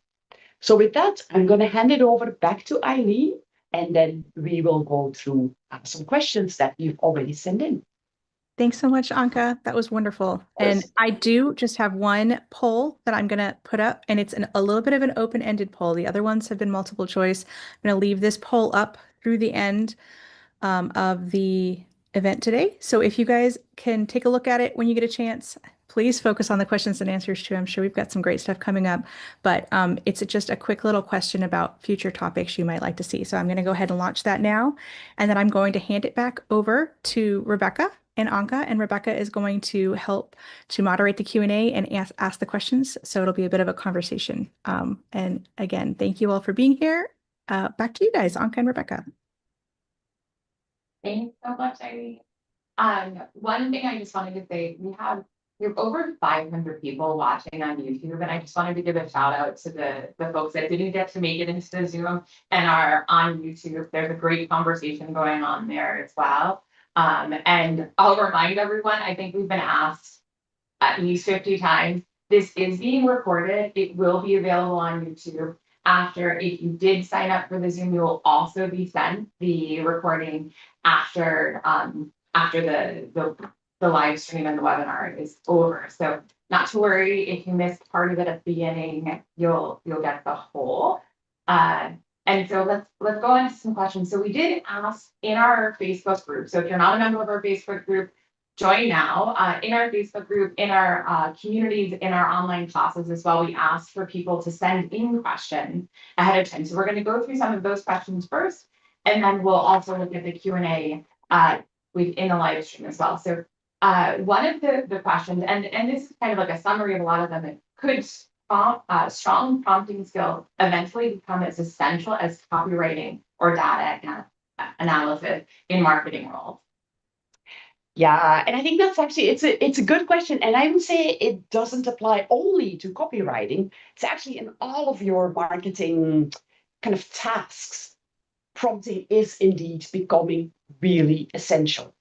S2: So with that, I'm going to hand it over back to Eileen, and then we will go through some questions that you've already sent in.
S1: Thanks so much, Anka. That was wonderful. And I do just have one poll that I'm going to put up, and it's a little bit of an open-ended poll. The other ones have been multiple choice. I'm going to leave this poll up through the end of the event today. So if you guys can take a look at it when you get a chance, please focus on the questions and answers too. I'm sure we've got some great stuff coming up, but it's just a quick little question about future topics you might like to see. So I'm going to go ahead and launch that now, and then I'm going to hand it back over to Rebecca and Anka, and Rebecca is going to help to moderate the Q&A and ask the questions. So it'll be a bit of a conversation. And again, thank you all for being here. Back to you guys, Anka and Rebecca.
S3: Thanks so much, Irene. One thing I just wanted to say, we have over 500 people watching on YouTube, and I just wanted to give a shout out to the folks that didn't get to make it into the Zoom and are on YouTube. There's a great conversation going on there as well. And I'll remind everyone, I think we've been asked at least 50 times, this is being recorded. It will be available on YouTube. After, if you did sign up for the Zoom, you will also be sent the recording after the live stream and the webinar is over. So not to worry, if you missed part of it at the beginning, you'll get the whole. And so let's go into some questions. So we did ask in our Facebook group. So if you're not a member of our Facebook group, join now. In our Facebook group, in our communities, in our online classes as well, we asked for people to send in questions ahead of time. So we're going to go through some of those questions first, and then we'll also look at the Q&A within the live stream as well. So one of the questions, and this is kind of like a summary of a lot of them, it could strong prompting skills eventually become as essential as copywriting or data analysis in marketing roles?
S2: Yeah, and I think that's actually it's a good question. And I would say it doesn't apply only to copywriting. It's actually in all of your marketing kind of tasks. Prompting is indeed becoming really essential.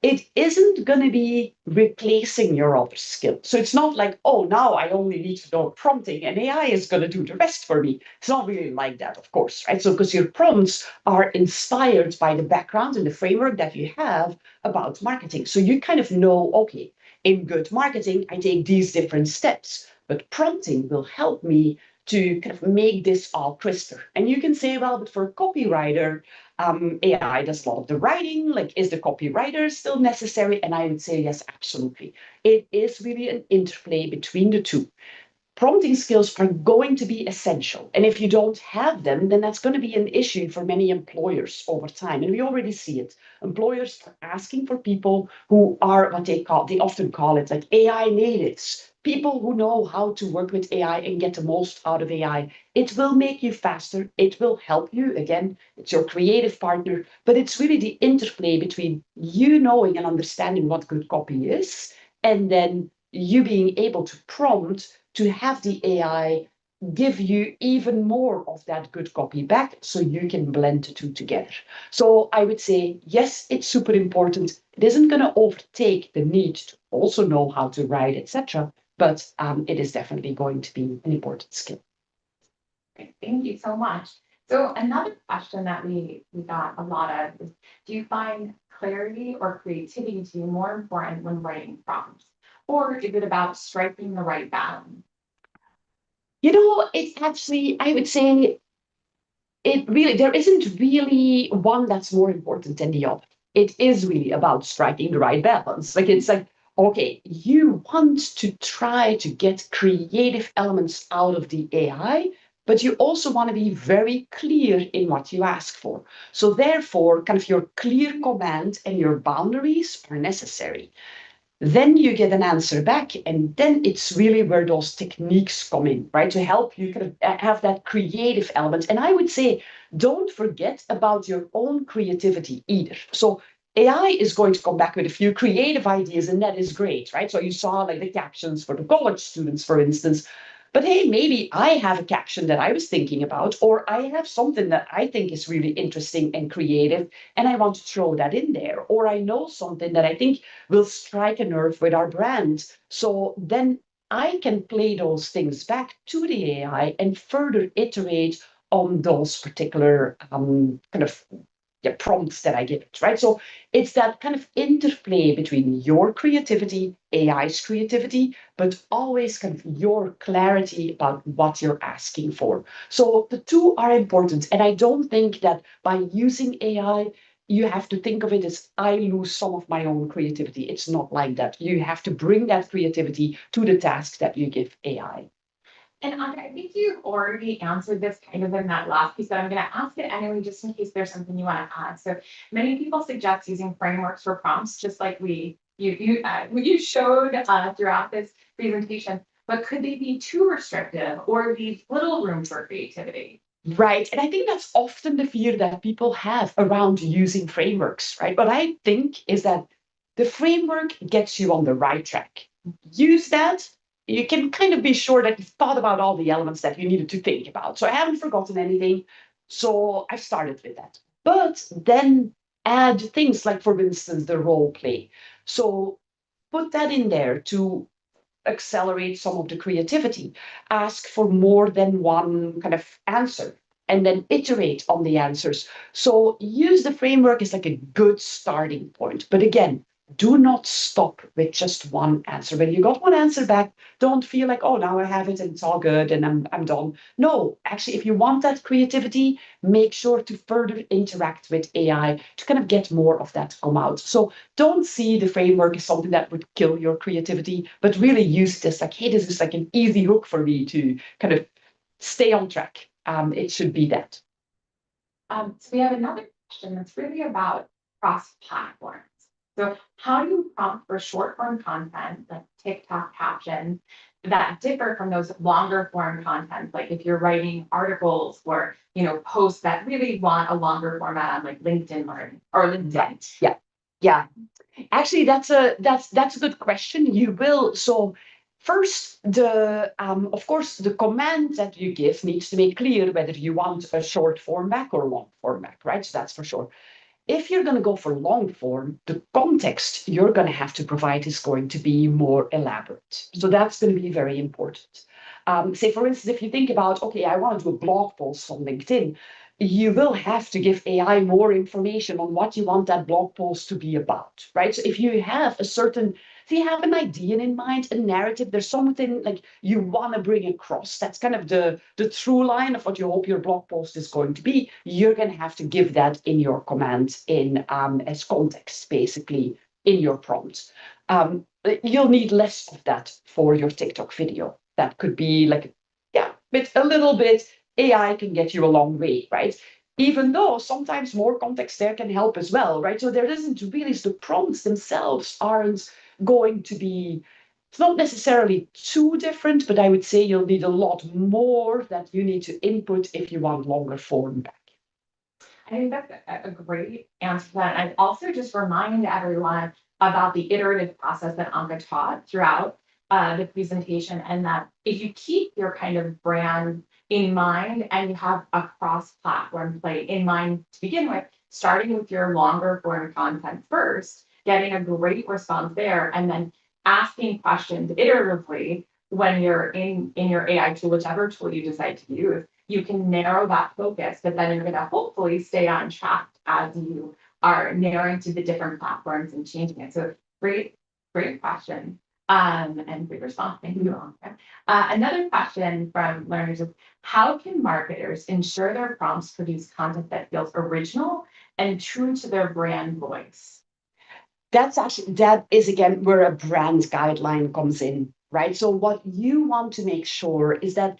S2: It isn't going to be replacing your other skill. So it's not like, oh, now I only need to know prompting and AI is going to do the rest for me. It's not really like that, of course, right? So because your prompts are inspired by the background and the framework that you have about marketing. So you kind of know, okay, in good marketing, I take these different steps, but prompting will help me to kind of make this all crisper. And you can say, well, but for a copywriter, AI does a lot of the writing. Like, is the copywriter still necessary? And I would say yes, absolutely. It is really an interplay between the two. Prompting skills are going to be essential. And if you don't have them, then that's going to be an issue for many employers over time. And we already see it. Employers are asking for people who are what they often call it like AI natives, people who know how to work with AI and get the most out of AI. It will make you faster. It will help you. Again, it's your creative partner, but it's really the interplay between you knowing and understanding what good copy is, and then you being able to prompt to have the AI give you even more of that good copy back so you can blend the two together. So I would say, yes, it's super important. It isn't going to overtake the need to also know how to write, etc. But it is definitely going to be an important skill.
S3: Great, thank you so much. So another question that we got a lot of is, do you find clarity or creativity to be more important when writing prompts? Or is it about striking the right balance?
S2: It's actually, I would say, there isn't really one that's more important than the other. It is really about striking the right balance. Like, it's like, okay, you want to try to get creative elements out of the AI, but you also want to be very clear in what you ask for. So therefore, kind of your clear command and your boundaries are necessary. Then you get an answer back, and then it's really where those techniques come in, right? To help you kind of have that creative element. And I would say, don't forget about your own creativity either. So AI is going to come back with a few creative ideas, and that is great, right? So you saw like the captions for the college students, for instance. But hey, maybe I have a caption that I was thinking about, or I have something that I think is really interesting and creative, and I want to throw that in there. Or I know something that I think will strike a nerve with our brand. So then I can play those things back to the AI and further iterate on those particular kind of prompts that I give it, right? So it's that kind of interplay between your creativity, AI's creativity, but always kind of your clarity about what you're asking for. So the two are important. And I don't think that by using AI, you have to think of it as I lose some of my own creativity. It's not like that. You have to bring that creativity to the task that you give AI.
S3: And I think you've already answered this kind of in that last piece, but I'm going to ask it anyway, just in case there's something you want to add. So many people suggest using frameworks for prompts, just like you showed throughout this presentation. But could they be too restrictive or leave little room for creativity?
S2: Right. And I think that's often the fear that people have around using frameworks, right? What I think is that the framework gets you on the right track. Use that. You can kind of be sure that you've thought about all the elements that you needed to think about. So I haven't forgotten anything. So I've started with that. But then add things like, for instance, the role play. So put that in there to accelerate some of the creativity, ask for more than one kind of answer, and then iterate on the answers. So use the framework as like a good starting point. But again, do not stop with just one answer. When you got one answer back, don't feel like, oh, now I have it and it's all good and I'm done. No, actually, if you want that creativity, make sure to further interact with AI to kind of get more of that to come out. So don't see the framework as something that would kill your creativity, but really use it as like, hey, this is like an easy hook for me to kind of stay on track. It should be that.
S3: So we have another question that's really about cross-platforms. So how do you prompt for short form content like TikTok captions that differ from those longer form content? Like if you're writing articles or posts that really want a longer format on like LinkedIn or LinkedIn.
S2: Yeah. Yeah, actually, that's a good question. You will. So first, the of course the command that you give needs to make clear whether you want a short form back or long form back, right? So that's for sure. If you're going to go for long form, the context you're going to have to provide is going to be more elaborate. So that's going to be very important. Say, for instance, if you think about, okay, I want to do a blog post on LinkedIn, you will have to give AI more information on what you want that blog post to be about, right? So if you have a certain, if you have an idea in mind, a narrative, there's something like you want to bring across. That's kind of the through line of what you hope your blog post is going to be. You're going to have to give that in your command in as context, basically in your prompt. You'll need less of that for your TikTok video. That could be like, yeah, but a little bit. AI can get you a long way, right? Even though sometimes more context there can help as well, right? So there isn't really, the prompts themselves aren't going to be, it's not necessarily too different, but I would say you'll need a lot more that you need to input if you want longer form back.
S3: I think that's a great answer to that. I'd also just remind everyone about the iterative process that Anka taught throughout the presentation, and that if you keep your kind of brand in mind and you have a cross-platform play in mind to begin with, starting with your longer form content first, getting a great response there, and then asking questions iteratively when you're in your AI tool, whichever tool you decide to use, you can narrow that focus, but then you're going to hopefully stay on track as you are narrowing to the different platforms and changing it. So great, great question. And great response. Thank you, Anka. Another question from learners is, how can marketers ensure their prompts produce content that feels original and true to their brand voice?
S2: That is again where a brand guideline comes in, right? So what you want to make sure is that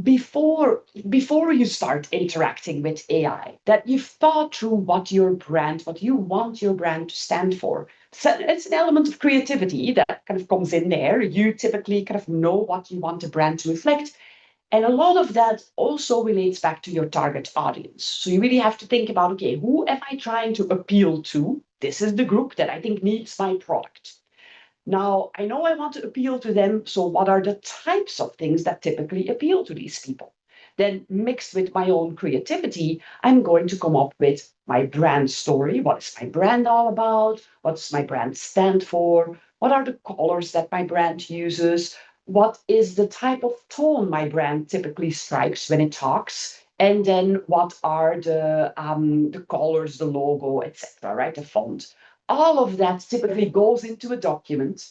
S2: before you start interacting with AI, that you've thought through what you want your brand to stand for. So it's an element of creativity that kind of comes in there. You typically kind of know what you want a brand to reflect. And a lot of that also relates back to your target audience. So you really have to think about, okay, who am I trying to appeal to? This is the group that I think needs my product. Now, I know I want to appeal to them, so what are the types of things that typically appeal to these people? Then, mixed with my own creativity, I'm going to come up with my brand story. What is my brand all about? What does my brand stand for? What are the colors that my brand uses? What is the type of tone my brand typically strikes when it talks? And then, what are the colors, the logo, etc., right? The font. All of that typically goes into a document.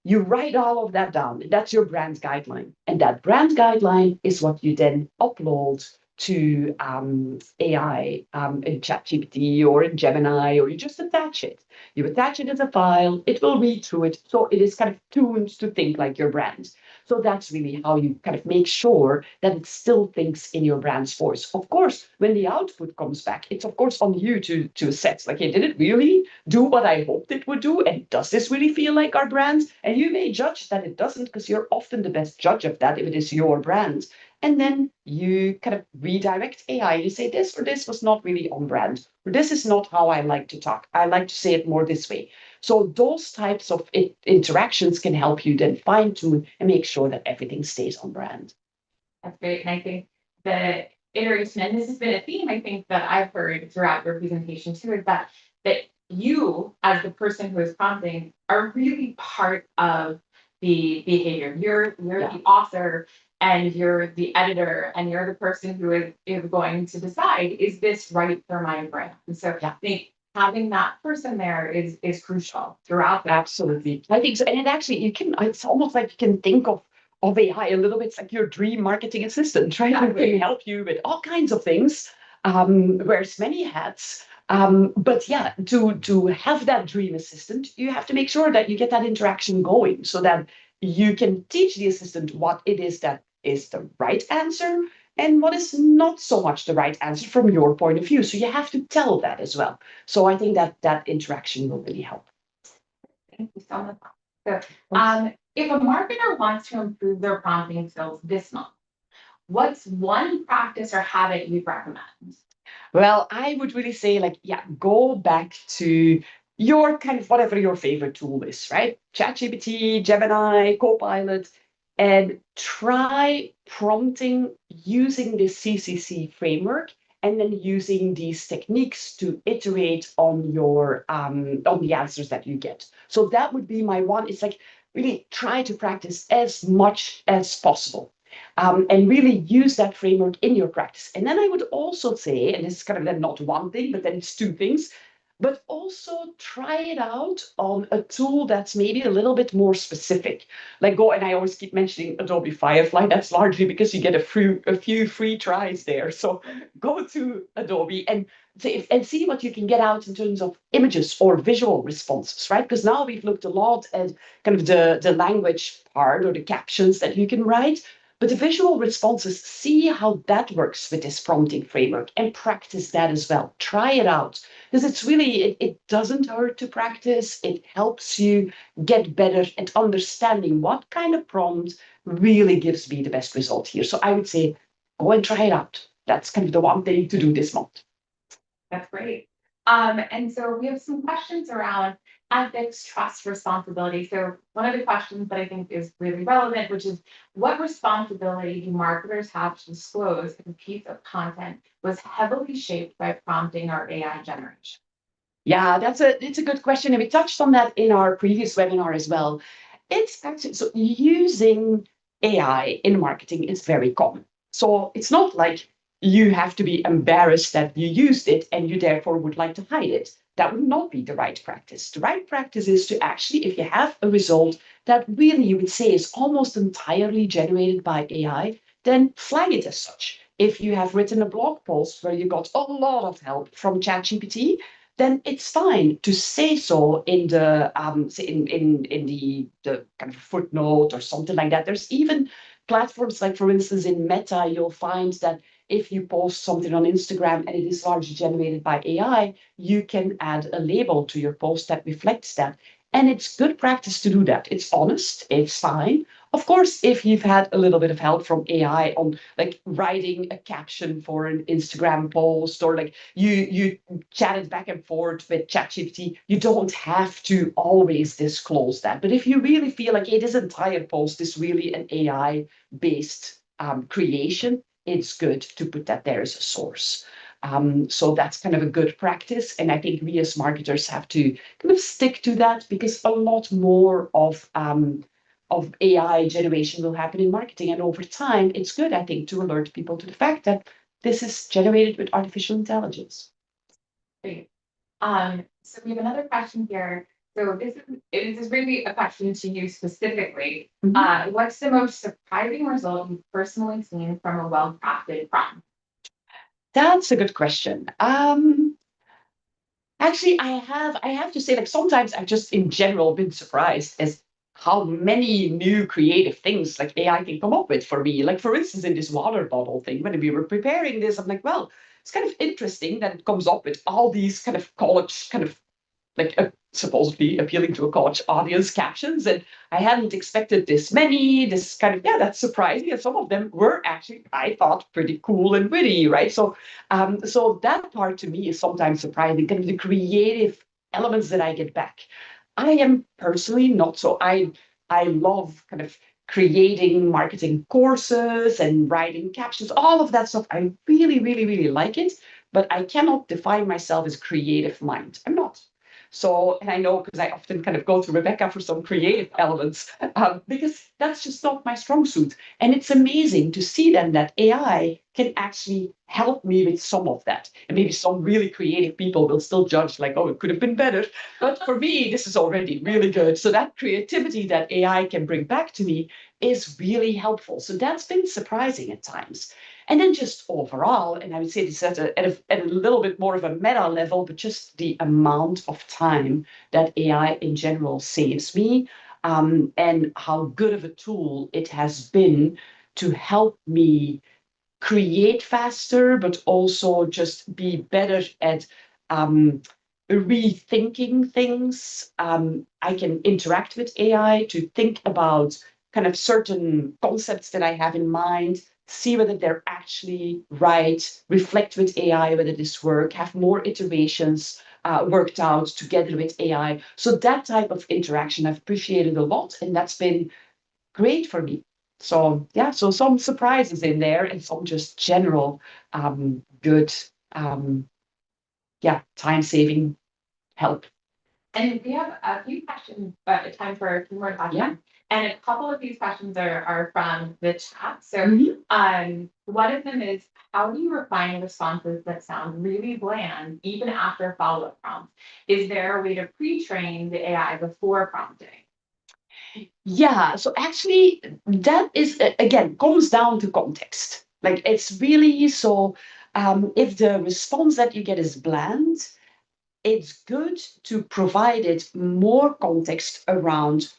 S2: You write all of that down. That's your brand guideline. And that brand guideline is what you then upload to AI in ChatGPT or in Gemini, or you just attach it. You attach it as a file, it will read through it. So it is kind of tuned to think like your brand. So that's really how you kind of make sure that it still thinks in your brand's voice. Of course, when the output comes back, it's of course on you to assess, like, hey, did it really do what I hoped it would do? And does this really feel like our brand? And you may judge that it doesn't, because you're often the best judge of that if it is your brand. And then you kind of redirect AI. You say this or this was not really on brand, or this is not how I like to talk. I like to say it more this way. So those types of interactions can help you then fine tune and make sure that everything stays on brand.
S3: That's great. And I think the iteration, and this has been a theme I think that I've heard throughout your presentation too, is that you, as the person who is prompting, are really part of the behavior. You're the author, and you're the editor, and you're the person who is going to decide, is this right for my brand? And so I think having that person there is crucial throughout that.
S2: Absolutely. I think so. And it actually, it's almost like you can think of AI a little bit. It's like your dream marketing assistant, right? Who can help you with all kinds of things, wears many hats. But yeah, to have that dream assistant, you have to make sure that you get that interaction going so that you can teach the assistant what it is that is the right answer and what is not so much the right answer from your point of view. So you have to tell that as well. So I think that interaction will really help.
S3: Thank you so much. So, if a marketer wants to improve their prompting skills this month, what's one practice or habit you'd recommend?
S2: Well, I would really say, like, yeah, go back to your kind of whatever your favorite tool is, right? ChatGPT, Gemini, Copilot, and try prompting using the CCC framework and then using these techniques to iterate on your on the answers that you get. So that would be my one. It's like really try to practice as much as possible. And really use that framework in your practice. And then I would also say, and this is kind of then not one thing, but then it's two things, but also try it out on a tool that's maybe a little bit more specific. Like go, and I always keep mentioning Adobe Firefly. That's largely because you get a few free tries there. So go to Adobe and see what you can get out in terms of images or visual responses, right? Because now we've looked a lot at kind of the language part or the captions that you can write. But the visual responses, see how that works with this prompting framework and practice that as well. Try it out because it's really, it doesn't hurt to practice. It helps you get better at understanding what kind of prompt really gives me the best result here. So I would say, go and try it out. That's kind of the one thing to do this month.
S3: That's great. And so we have some questions around ethics, trust, responsibility. So one of the questions that I think is really relevant, which is what responsibility do marketers have to disclose if a piece of content was heavily shaped by prompting or AI generation?
S2: Yeah, it's a good question. And we touched on that in our previous webinar as well. It's actually, so using AI in marketing is very common. So it's not like you have to be embarrassed that you used it and you therefore would like to hide it. That would not be the right practice. The right practice is to actually, if you have a result that really you would say is almost entirely generated by AI, then flag it as such. If you have written a blog post where you got a lot of help from ChatGPT, then it's fine to say so in the in the kind of footnote or something like that. There's even platforms like, for instance, in Meta, you'll find that if you post something on Instagram and it is largely generated by AI, you can add a label to your post that reflects that. And it's good practice to do that. It's honest, it's fine. Of course, if you've had a little bit of help from AI on like writing a caption for an Instagram post, or like you chatted back and forth with ChatGPT, you don't have to always disclose that. But if you really feel like, hey, this entire post is really an AI based creation, it's good to put that there as a source. So that's kind of a good practice. And I think we as marketers have to kind of stick to that, because a lot more of AI generation will happen in marketing. And over time, it's good, I think, to alert people to the fact that this is generated with artificial intelligence.
S3: Great. So we have another question here. So this is really a question to you specifically. What's the most surprising result you've personally seen from a well-crafted prompt?
S2: That's a good question. Actually, I have to say, like, sometimes I've just in general been surprised as how many new creative things like AI can come up with for me. Like, for instance, in this water bottle thing, when we were preparing this, I'm like, well, it's kind of interesting that it comes up with all these kind of college kind of like supposedly appealing to a college audience captions. And I hadn't expected this many, this kind of, yeah, that's surprising. And some of them were actually, I thought, pretty cool and witty, right? So that part to me is sometimes surprising, kind of the creative elements that I get back. I am personally not so, I love kind of creating marketing courses and writing captions, all of that stuff. I really, really, really like it, but I cannot define myself as creative mind. I'm not. So, and I know because I often kind of go to Rebecca for some creative elements, because that's just not my strong suit. And it's amazing to see then that AI can actually help me with some of that. And maybe some really creative people will still judge like, oh, it could have been better. But for me, this is already really good. So that creativity that AI can bring back to me is really helpful. So that's been surprising at times. And then just overall, and I would say this at a little bit more of a meta level, but just the amount of time that AI in general saves me, and how good of a tool it has been to help me create faster, but also just be better at rethinking things. I can interact with AI to think about kind of certain concepts that I have in mind, see whether they're actually right, reflect with AI whether this work, have more iterations, worked out together with AI. So that type of interaction I've appreciated a lot, and that's been great for me. So yeah, so some surprises in there and some just general good time-saving help.
S3: And we have a few questions, time for a few more questions.
S2: Yeah.
S3: And a couple of these questions are from the chat. So
S2: Mhm.
S3: one of them is, how do you refine responses that sound really bland even after follow-up prompts? Is there a way to pre-train the AI before prompting?
S2: Yeah, so actually, that is again comes down to context. Like it's really so if the response that you get is bland, it's good to provide it more context around.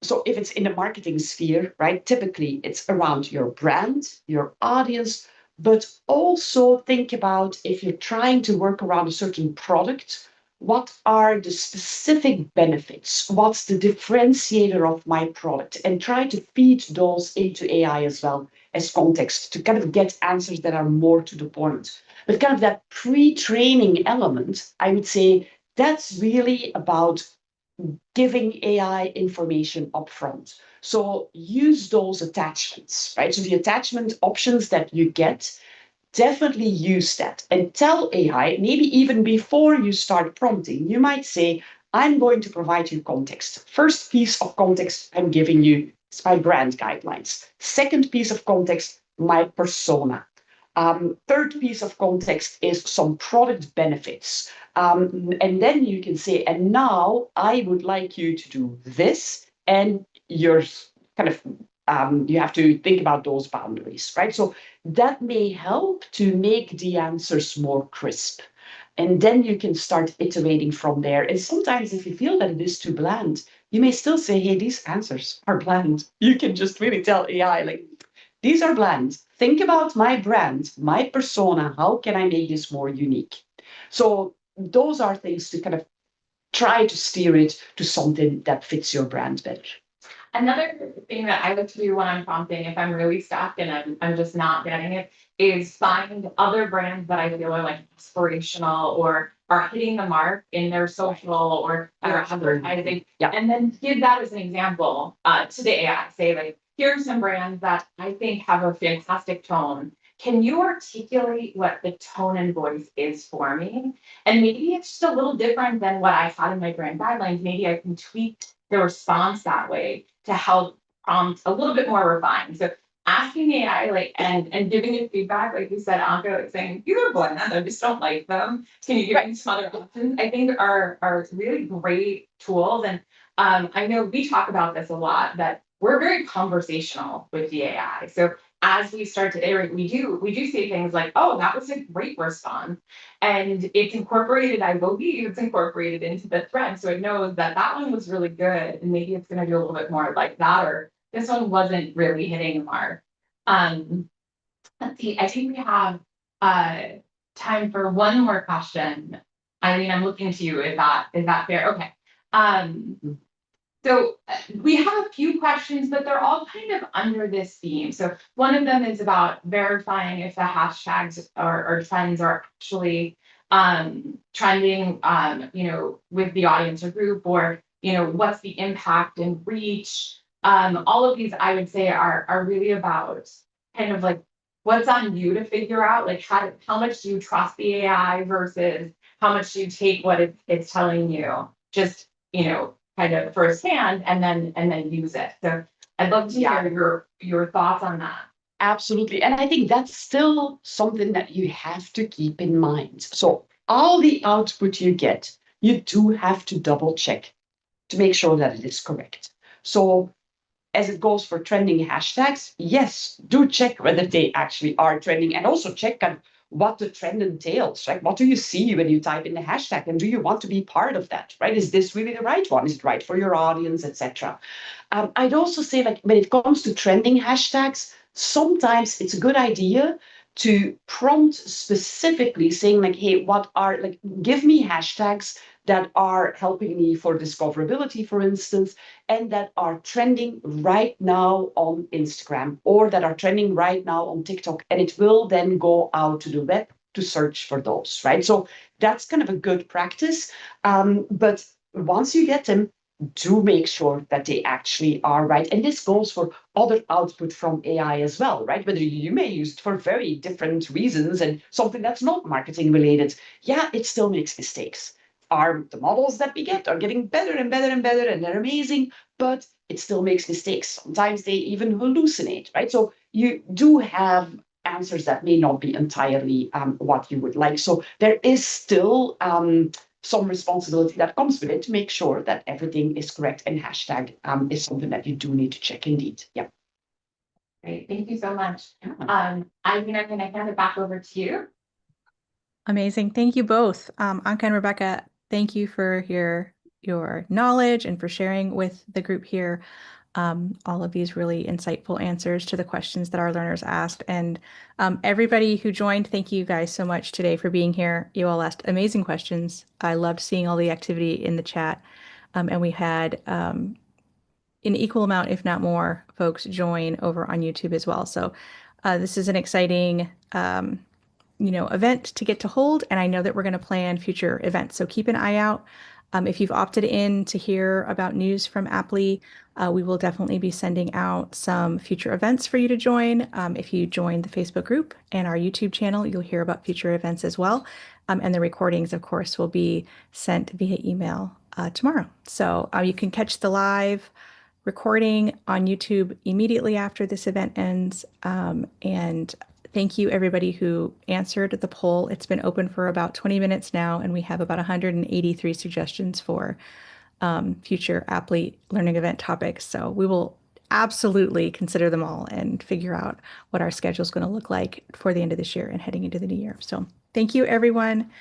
S2: So if it's in the marketing sphere, right, typically it's around your brand, your audience, but also think about if you're trying to work around a certain product, what are the specific benefits? What's the differentiator of my product? And try to feed those into AI as well as context to kind of get answers that are more to the point. But kind of that pre-training element, I would say that's really about giving AI information upfront. So use those attachments, right? So the attachment options that you get, definitely use that and tell AI, maybe even before you start prompting, you might say, I'm going to provide you context. First piece of context I'm giving you is my brand guidelines. Second piece of context, my persona. Third piece of context is some product benefits. And then you can say, and now I would like you to do this, and you're kind of you have to think about those boundaries, right? So that may help to make the answers more crisp. And then you can start iterating from there. And sometimes if you feel that it is too bland, you may still say, hey, these answers are bland. You can just really tell AI, like, these are bland. Think about my brand, my persona. How can I make this more unique? So those are things to kind of try to steer it to something that fits your brand better.
S3: Another thing that I like to do when I'm prompting, if I'm really stuck and I'm just not getting it, is find other brands that I feel are like inspirational or are hitting the mark in their social or their advertising.
S2: Yeah.
S3: And then give that as an example to the AI. Say like, here's some brands that I think have a fantastic tone. Can you articulate what the tone and voice is for me? And maybe it's just a little different than what I had in my brand guidelines. Maybe I can tweak the response that way to help prompt a little bit more refined. So asking AI like and giving it feedback, like you said, Anka, like saying, these are bland, I just don't like them. Can you give me some other options? I think are really great tools. And I know we talk about this a lot, that we're very conversational with the AI. So as we start to iterate, we do say things like, oh, that was a great response. And it's incorporated, I believe it's incorporated into the thread. So it knows that that one was really good. And maybe it's going to do a little bit more like that, or this one wasn't really hitting the mark. Let's see, I think we have time for one more question. Eileen, I'm looking to you. Is that fair? Okay. So we have a few questions, but they're all kind of under this theme. So one of them is about verifying if the hashtags or trends are actually trending, with the audience or group, or what's the impact and reach. All of these, I would say, are really about kind of like what's on you to figure out, like how much do you trust the AI versus how much do you take what it's telling you. Just kind of firsthand and then use it. So I'd love to hear your thoughts on that.
S2: Absolutely. And I think that's still something that you have to keep in mind. So all the output you get, you do have to double check to make sure that it is correct. So as it goes for trending hashtags, yes, do check whether they actually are trending, and also check on what the trend entails, right? What do you see when you type in the hashtag, and do you want to be part of that, right? Is this really the right one? Is it right for your audience, etc.? I'd also say, like, when it comes to trending hashtags, sometimes it's a good idea to prompt specifically saying, like, hey, give me hashtags that are helping me for discoverability, for instance, and that are trending right now on Instagram or that are trending right now on TikTok. And it will then go out to the web to search for those, right? So that's kind of a good practice. But once you get them, do make sure that they actually are right. And this goes for other output from AI as well, right? Whether you may use it for very different reasons and something that's not marketing related, yeah, it still makes mistakes. The models that we get are getting better and better and better, and they're amazing, but it still makes mistakes. Sometimes they even hallucinate, right? So you do have answers that may not be entirely what you would like. So there is still some responsibility that comes with it to make sure that everything is correct, and hashtag is something that you do need to check indeed. Yeah.
S3: Great, thank you so much.
S2: Yeah.
S3: I'm gonna hand it back over to you.
S1: Amazing. Thank you both. Anka and Rebecca, thank you for your knowledge and for sharing with the group here all of these really insightful answers to the questions that our learners asked. And everybody who joined, thank you guys so much today for being here. You all asked amazing questions. I loved seeing all the activity in the chat. And we had an equal amount, if not more, folks join over on YouTube as well. So this is an exciting event to get to hold, and I know that we're going to plan future events. So keep an eye out. If you've opted in to hear about news from Aptly, we will definitely be sending out some future events for you to join. If you join the Facebook group and our YouTube channel, you'll hear about future events as well. And the recordings, of course, will be sent via email tomorrow. So you can catch the live recording on YouTube immediately after this event ends. And thank you, everybody who answered the poll. It's been open for about 20 minutes now, and we have about 183 suggestions for future Aptly learning event topics. So we will absolutely consider them all and figure out what our schedule is going to look like for the end of this year and heading into the new year. So thank you, everyone.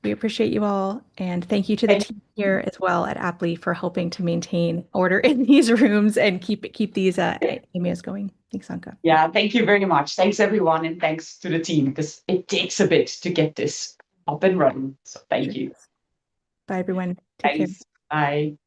S1: We appreciate you all. And thank you to the team here as well at Aptly for helping to maintain order in these rooms and keep these emails going. Thanks, Anka.
S2: Yeah, thank you very much. Thanks, everyone, and thanks to the team, because it takes a bit to get this up and running. So thank you.
S1: Bye, everyone. Take care.
S2: Thanks. Bye.